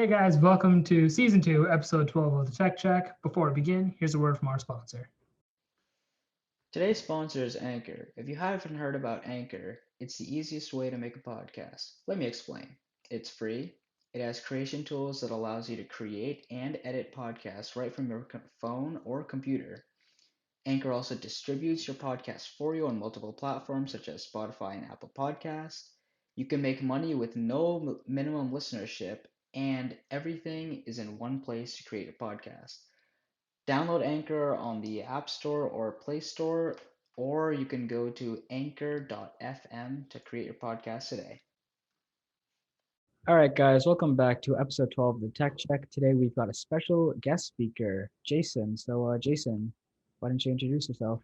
Hey guys, welcome to Season 2, Episode 12 of the Tech Check. Before we begin, here's a word from our sponsor. Today's sponsor is Anchor. If you haven't heard about Anchor, it's the easiest way to make a podcast. Let me explain. It's free. It has creation tools that allows you to create and edit podcasts right from your phone or computer. Anchor also distributes your podcast for you on multiple platforms such as Spotify and Apple Podcasts. You can make money with no minimum listenership, and everything is in one place to create a podcast. Download Anchor on the App Store or Play Store, or you can go to anchor.fm to create your podcast today. All right, guys, welcome back to episode 12 of the Tech Check. Today we've got a special guest speaker, Jason. So, Jason, why don't you introduce yourself?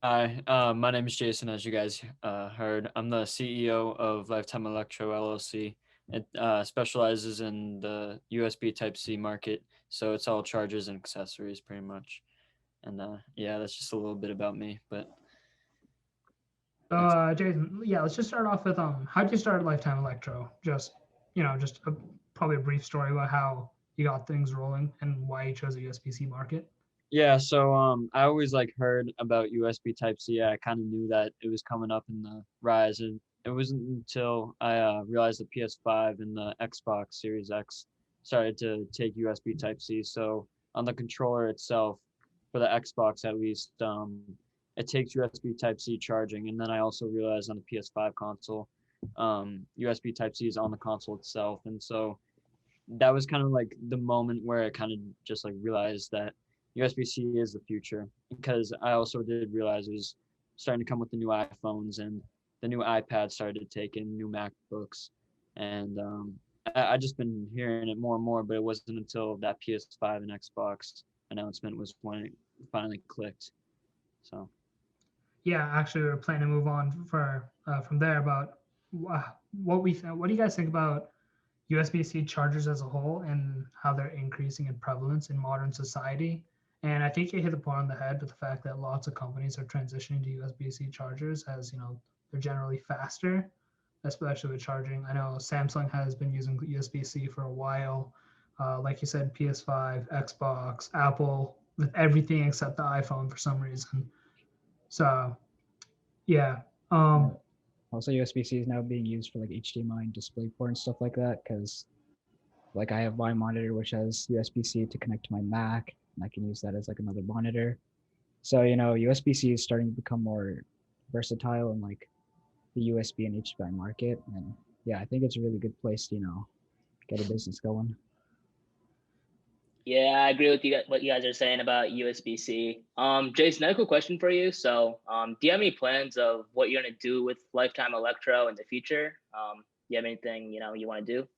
Hi, my name is Jason, as you guys heard. I'm the CEO of Lifetime Electro LLC. It specializes in the USB Type-C market, so it's all chargers and accessories pretty much. And yeah, that's just a little bit about me. But Jason, let's just start off with how'd you start Lifetime Electro? Probably a brief story about how you got things rolling and why you chose the USB-C market. yeah, so I always heard about USB Type-C. I kind of knew that it was coming up in the rise, and it wasn't until I realized the PS5 and the Xbox Series X started to take USB Type-C. So on the controller itself, for the Xbox at least, it takes USB Type-C charging. And then I also realized on the PS5 console, USB Type-C is on the console itself. And so that was kind of the moment where I kind of just realized that USB-C is the future, because I also did realize it was starting to come with the new iPhones, and the new iPad started to take in new MacBooks. And I just been hearing it more and more, but it wasn't until that PS5 and Xbox announcement was when it finally clicked. So. Yeah, actually, we're planning to move on from there about what do you guys think about USB-C chargers as a whole and how they're increasing in prevalence in modern society? And I think you hit the point on the head with the fact that lots of companies are transitioning to USB-C chargers, as they're generally faster, especially with charging. I know Samsung has been using USB-C for a while. Like you said, PS5, Xbox, Apple, with everything except the iPhone for some reason. So, yeah. Also, USB-C is now being used for HDMI and DisplayPort and stuff like that, because I have my monitor which has USB-C to connect to my Mac, and I can use that as another monitor. So, USB-C is starting to become more versatile in the USB and HDMI market. And yeah, I think it's a really good place to, get a business going. Yeah, I agree with what you guys are saying about USB-C. Jason, I have a quick question for you. So, do you have any plans of what you're gonna do with Lifetime Electro in the future? Do you have anything you want to do?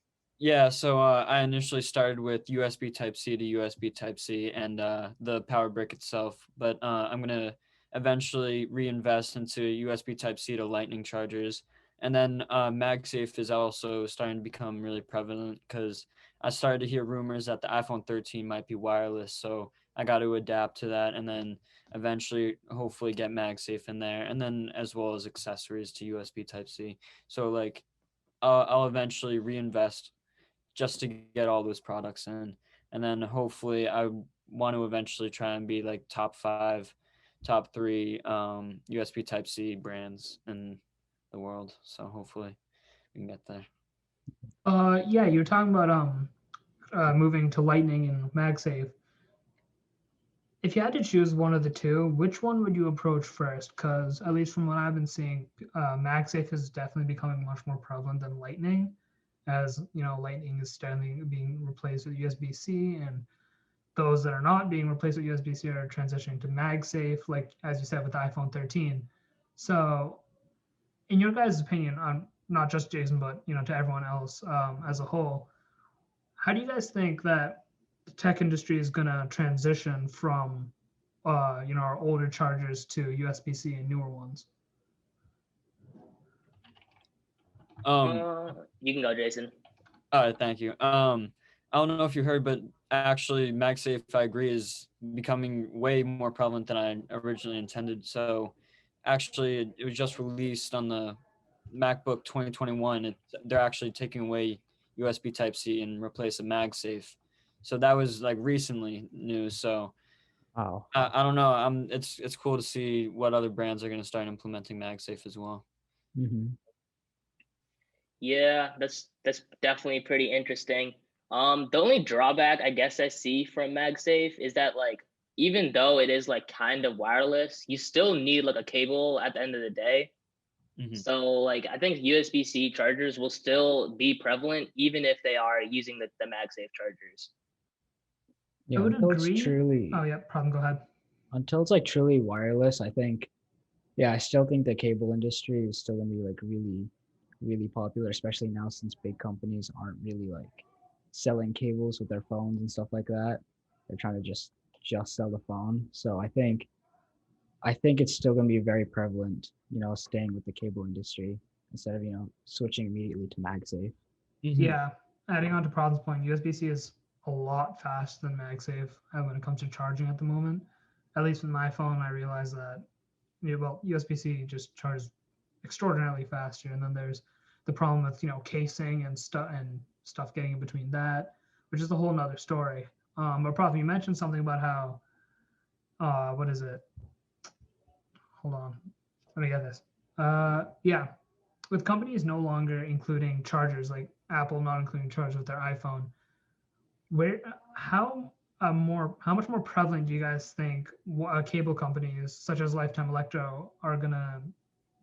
Yeah, so I initially started with USB Type-C to USB Type-C and the power brick itself, but I'm going to eventually reinvest into USB Type-C to Lightning chargers. And then MagSafe is also starting to become really prevalent, because I started to hear rumors that the iPhone 13 might be wireless, so I got to adapt to that, and then eventually hopefully get MagSafe in there, and then as well as accessories to USB Type-C. So I'll eventually reinvest just to get all those products in. And then hopefully I want to eventually try and be top 5, top 3 USB Type-C brands in the world. So hopefully we can get there. Yeah, you were talking about moving to Lightning and MagSafe. If you had to choose one of the two, which one would you approach first? Because at least from what I've been seeing, MagSafe is definitely becoming much more prevalent than Lightning, as Lightning is steadily being replaced with USB-C, and those that are not being replaced with USB-C are transitioning to MagSafe, like as you said with the iPhone 13. So, in your guys' opinion, on not just Jason, but to everyone else as a whole, how do you guys think that the tech industry is going to transition from our older chargers to USB-C and newer ones? You can go, Jason. All right, thank you. I don't know if you heard, but actually MagSafe, I agree, is becoming way more prevalent than I originally intended. So actually it was just released on the MacBook 2021. They're actually taking away USB Type-C and replace a MagSafe. So that was like recently news. So Wow. I don't know. It's cool to see what other brands are going to start implementing MagSafe as well. Mm-hmm. Yeah, that's definitely pretty interesting. The only drawback I guess I see from MagSafe is that like even though it is like kind of wireless, you still need like a cable at the end of the day. Mm-hmm. So like I think USB-C chargers will still be prevalent even if they are using the MagSafe chargers. Yeah, I would until it's agree. truly Oh yeah, problem. Go ahead. until it's like truly wireless, I think, yeah, I still think the cable industry is still gonna be like really, really popular, especially now since big companies aren't really like selling cables with their phones and stuff like that. They're trying to just sell the phone. So I think it's still gonna be very prevalent, staying with the cable industry instead of, switching immediately to MagSafe. Mm-hmm. Yeah, adding on to Prod's point, USB-C is a lot faster than MagSafe when it comes to charging at the moment. At least with my phone, I realize that well, USB-C just charges extraordinarily faster, and then there's the problem with casing and stuff getting in between that, which is a whole nother story. But Prof, you mentioned something about how what is it? Hold on, let me get this. Yeah, with companies no longer including chargers, like Apple not including chargers with their iPhone, where how much more prevalent do you guys think cable companies such as Lifetime Electro are gonna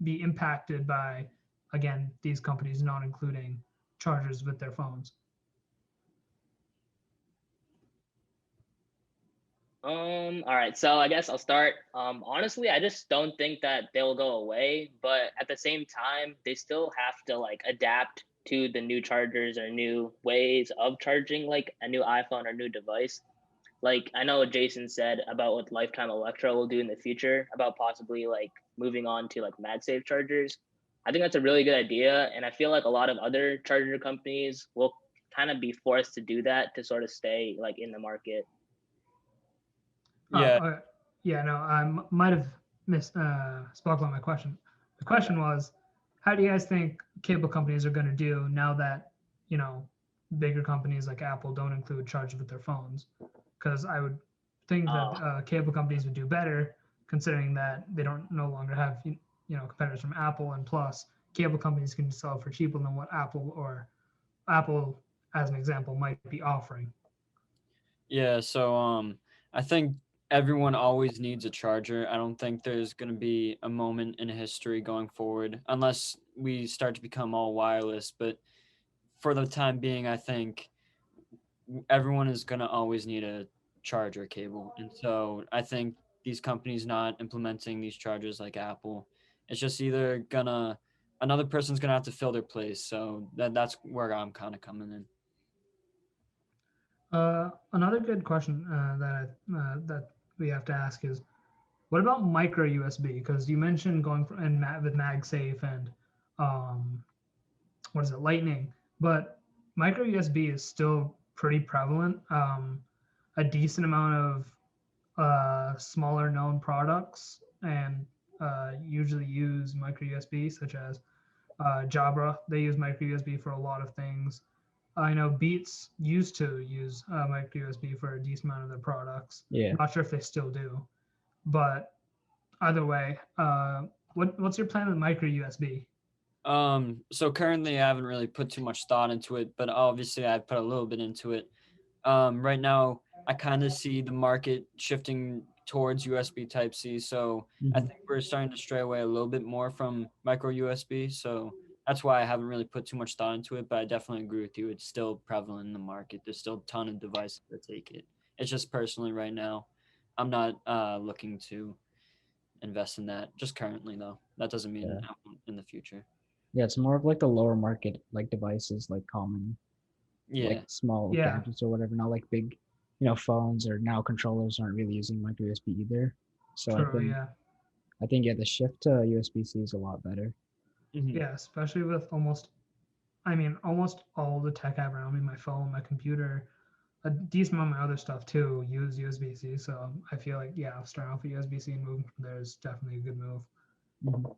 be impacted by, again, these companies not including chargers with their phones? All right, so I guess I'll start. Honestly, I just don't think that they'll go away, but at the same time, they still have to like adapt to the new chargers or new ways of charging like a new iPhone or new device. Like I know what Jason said about what Lifetime Electro will do in the future about possibly like moving on to like MagSafe chargers. I think that's a really good idea, and I feel like a lot of other charger companies will kind of be forced to do that to sort of stay like in the market. Yeah. Yeah, no, might have missed spoke on my question. The question was, how do you guys think cable companies are going to do now that you know bigger companies like Apple don't include chargers with their phones? Because I would think that Oh, cable companies would do better, considering that they don't no longer have competitors from Apple, and plus cable companies can sell for cheaper than what Apple, as an example, might be offering. Yeah, so I think everyone always needs a charger. I don't think there's going to be a moment in history going forward unless we start to become all wireless, but for the time being, I think everyone is going to always need a charger cable. And so I think these companies not implementing these chargers like Apple, it's just either gonna another person's gonna have to fill their place. So that's where I'm kind of coming in. Another good question that we have to ask is, what about micro USB? Because you mentioned going with MagSafe and um, what is it, Lightning, but micro USB is still pretty prevalent. A decent amount of smaller known products and usually use micro USB, such as Jabra. They use micro USB for a lot of things. I know Beats used to use micro USB for a decent amount of their products. Yeah. I'm not sure if they still do, but either way, what's your plan with micro USB? So currently I haven't really put too much thought into it, but obviously I've put a little bit into it. Right now I kind of see the market shifting towards USB Type C, so I Mhm. think we're starting to stray away a little bit more from micro USB. So that's why I haven't really put too much thought into it, but I definitely agree with you. It's still prevalent in the market. There's still a ton of devices that take it. It's just personally right now, I'm not looking to invest in that just currently though. That doesn't mean Yeah. I won't in the future. Yeah, it's more of like the lower market like devices, like common, like Yeah. small Yeah, gadgets or whatever, not like big, phones or now controllers aren't really using micro USB either. So I true. think Yeah, I think yeah, the shift to USB-C is a lot better. Hmm. yeah, especially with almost all the tech I have around me, my phone, my computer, a decent amount of my other stuff too, use USB-C. So I feel like, yeah, starting off with USB-C and moving from there is definitely a good move. Mhm.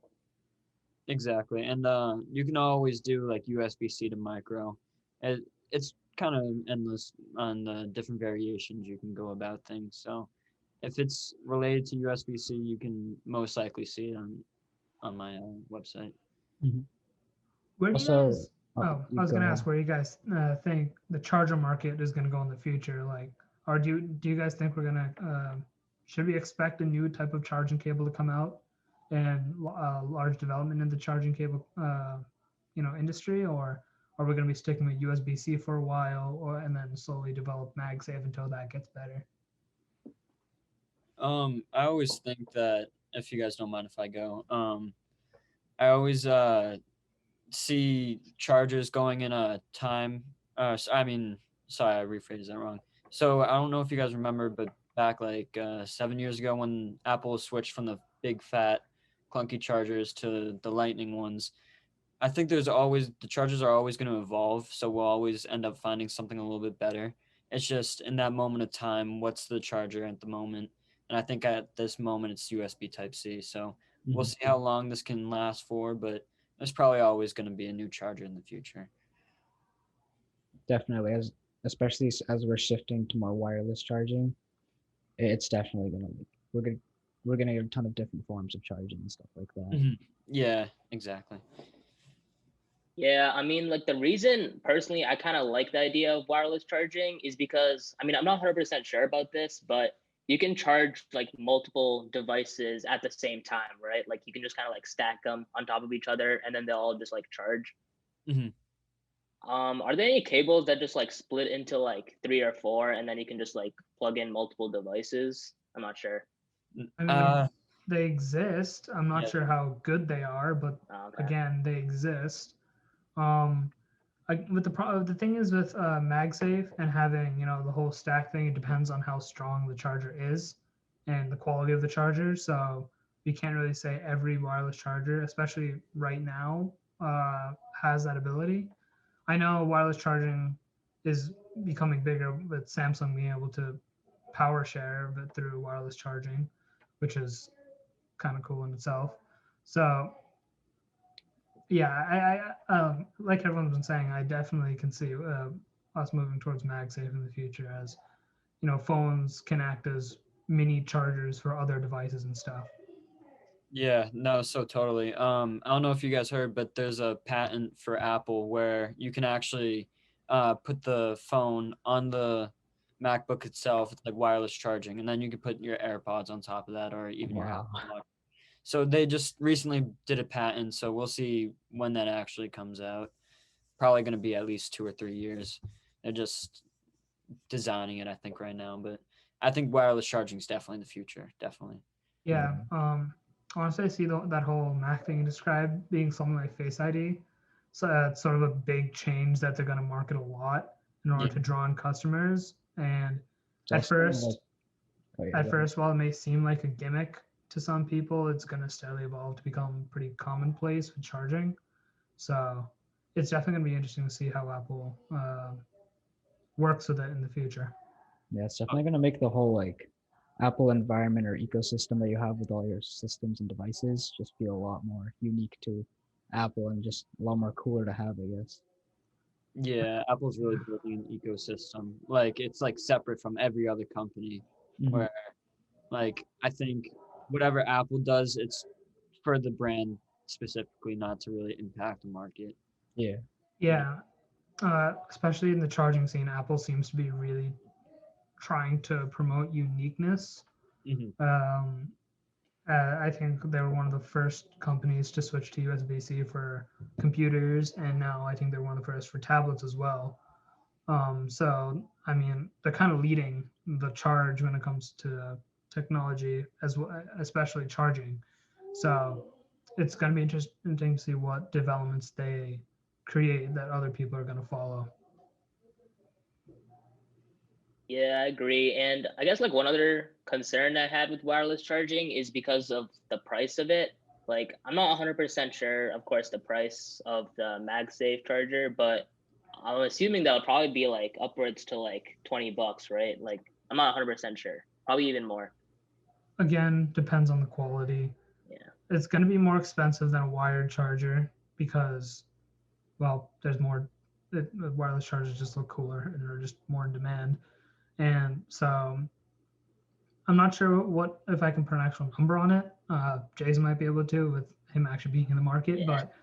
Exactly. And you can always do like USB-C to micro. It's kind of endless on the different variations you can go about things. So if it's related to USB-C, you can most likely see it on my website. Mhm. Where do you Also, guys? Oh, I you was go gonna ahead. ask where you guys think the charger market is gonna go in the future. Like, or do you guys think we're gonna should we expect a new type of charging cable to come out and large development in the charging cable industry, or are we gonna be sticking with USB-C for a while, or and then slowly develop MagSafe until that gets better? I always think that if you guys don't mind if I go, I always see chargers going in a time. I mean, sorry, I rephrased that wrong. So I don't know if you guys remember, but back like 7 years ago when Apple switched from the big fat clunky chargers to the Lightning ones, I think the chargers are always going to evolve, so we'll always end up finding something a little bit better. It's just in that moment of time, what's the charger at the moment? And I think at this moment it's USB Type C. So we'll Mhm. see how long this can last for, but there's probably always going to be a new charger in the future. Definitely, especially as we're shifting to more wireless charging, it's definitely gonna we're gonna get a ton of different forms of charging and stuff like that. Yeah, exactly. Yeah, I mean, like the reason personally I kind of like the idea of wireless charging is because, I mean, I'm not 100% sure about this, but you can charge like multiple devices at the same time, right? Like you can just kind of like stack them on top of each other and then they'll all just like charge. hmm Are there any cables that just like split into like three or four and then you can just like plug in multiple devices? I'm not sure. I mean, Uh, they exist. I'm not yeah. sure how good they are, but Okay. again, they exist. Um, with the thing is with MagSafe and having the whole stack thing, it depends on how strong the charger is and the quality of the charger. So we can't really say every wireless charger, especially right now, has that ability. I know wireless charging is becoming bigger with Samsung being able to power share but through wireless charging, which is kind of cool in itself. So yeah, like everyone's been saying, I definitely can see us moving towards MagSafe in the future as phones can act as mini chargers for other devices and stuff. Yeah, no, so totally. I don't know if you guys heard, but there's a patent for Apple where you can actually put the phone on the MacBook itself. It's like wireless charging, and then you can put your AirPods on top of that, or even your Wow. Apple Watch. So they just recently did a patent, so we'll see when that actually comes out. Probably going to be at least 2 or 3 years. They're just designing it, I think, right now, but I think wireless charging is definitely the future. Definitely. Yeah. Honestly, I see that whole Mac thing you described being something like Face ID. So that's sort of a big change that they're going to market a lot in Yeah. order to draw in customers. And It's at also like, first, oh yeah, at first, while it may seem like a gimmick to some people, it's going to steadily evolve to become pretty commonplace with charging. So it's definitely going to be interesting to see how Apple works with it in the future. yeah, it's definitely gonna make the whole like Apple environment or ecosystem that you have with all your systems and devices just feel a lot more unique to Apple and just a lot more cooler to have, I guess. Yeah, Apple's really building an ecosystem. Like it's like separate from every other company Mhm. where like I think whatever Apple does, it's for the brand specifically, not to really impact the market. Yeah. Yeah, especially in the charging scene, Apple seems to be really trying to promote uniqueness. hmm Um, I think they were one of the first companies to switch to USB-C for computers, and now I think they're one of the first for tablets as well. So I mean, they're kind of leading the charge when it comes to technology, as well, especially charging. So it's going to be interesting to see what developments they create that other people are going to follow. Yeah, I agree. And I guess like one other concern I had with wireless charging is because of the price of it. Like I'm not 100% sure, of course, the price of the MagSafe charger, but I'm assuming that'll probably be like upwards to like $20, right? Like I'm not 100% sure. Probably even more. Again, depends on the quality. Yeah. It's going to be more expensive than a wired charger because, well, there's more. the wireless chargers just look cooler and are just more in demand. And so I'm not sure what if I can put an actual number on it. Jason might be able to with him actually being in the market, Yeah. but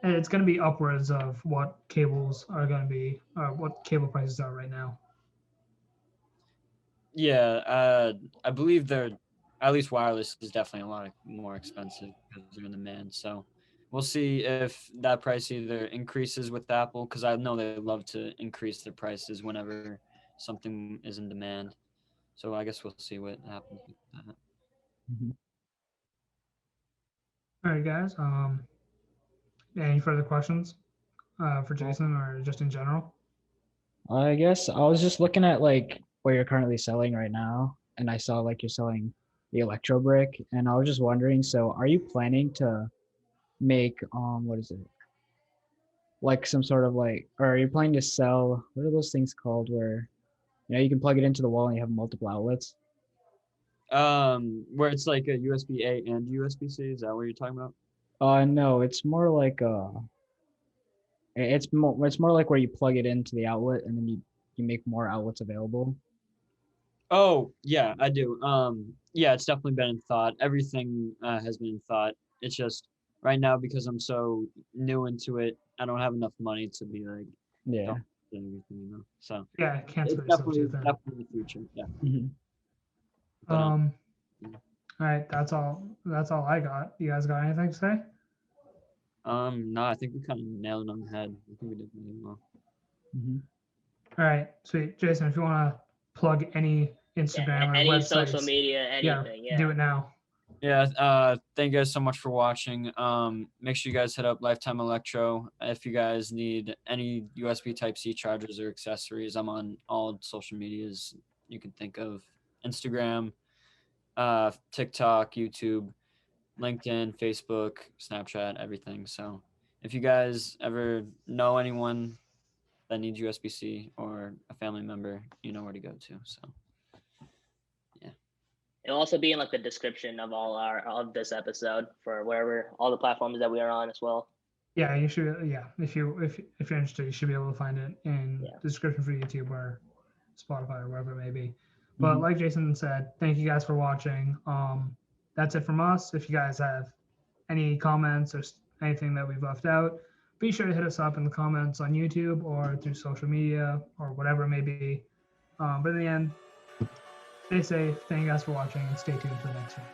it's going to be upwards of what cables are going to be, what cable prices are right now. Yeah, I believe they're at least wireless is definitely a lot more expensive because they're in demand. So we'll see if that price either increases with Apple, because I know they love to increase their prices whenever something is in demand. So I guess we'll see what happens with that. Mhm. All right, guys. Any further questions for Jason or just in general? I guess I was just looking at like what you're currently selling right now, and I saw like you're selling the Electro brick, and I was just wondering, so are you planning to make what is it? Like some sort of like, or are you planning to sell, what are those things called where you can plug it into the wall and you have multiple outlets? Where it's like a USB A and USB C. Is that what you're talking about? No, it's more like it's more like where you plug it into the outlet and then you make more outlets available. Oh, yeah, I do. Yeah, it's definitely been in thought. Everything has been in thought. It's just right now because I'm so new into it, I don't have enough money to be like Yeah. don't do everything. So Yeah, can't it's spread yourself too thin. definitely the future. Yeah. Mhm. But All right, that's all. That's all I got. You guys got anything to say? no, I think we kind of nailed it on the head. I think we did really well. Mhm. All right, sweet. Jason, if you want to plug any Yeah, Instagram or any websites, social media, anything. do it now. Yeah, thank you guys so much for watching. Make sure you guys hit up Lifetime Electro if you guys need any USB Type-C chargers or accessories. I'm on all social medias you can think of: Instagram, TikTok, YouTube, LinkedIn, Facebook, Snapchat, everything. So if you guys ever know anyone that needs USB-C or a family member, you know where to go to. So yeah. It'll also be in like the description of of this episode for wherever all the platforms that we are on as well. Yeah, you should. Yeah, if you're interested, you should be able to find it in the description for YouTube or Spotify or wherever it may be. But like Jason said, thank you guys for watching. That's it from us. If you guys have any comments or anything that we've left out, be sure to hit us up in the comments on YouTube or through social media or whatever it may be. But in the end, stay safe. Thank you guys for watching and stay tuned for the next one.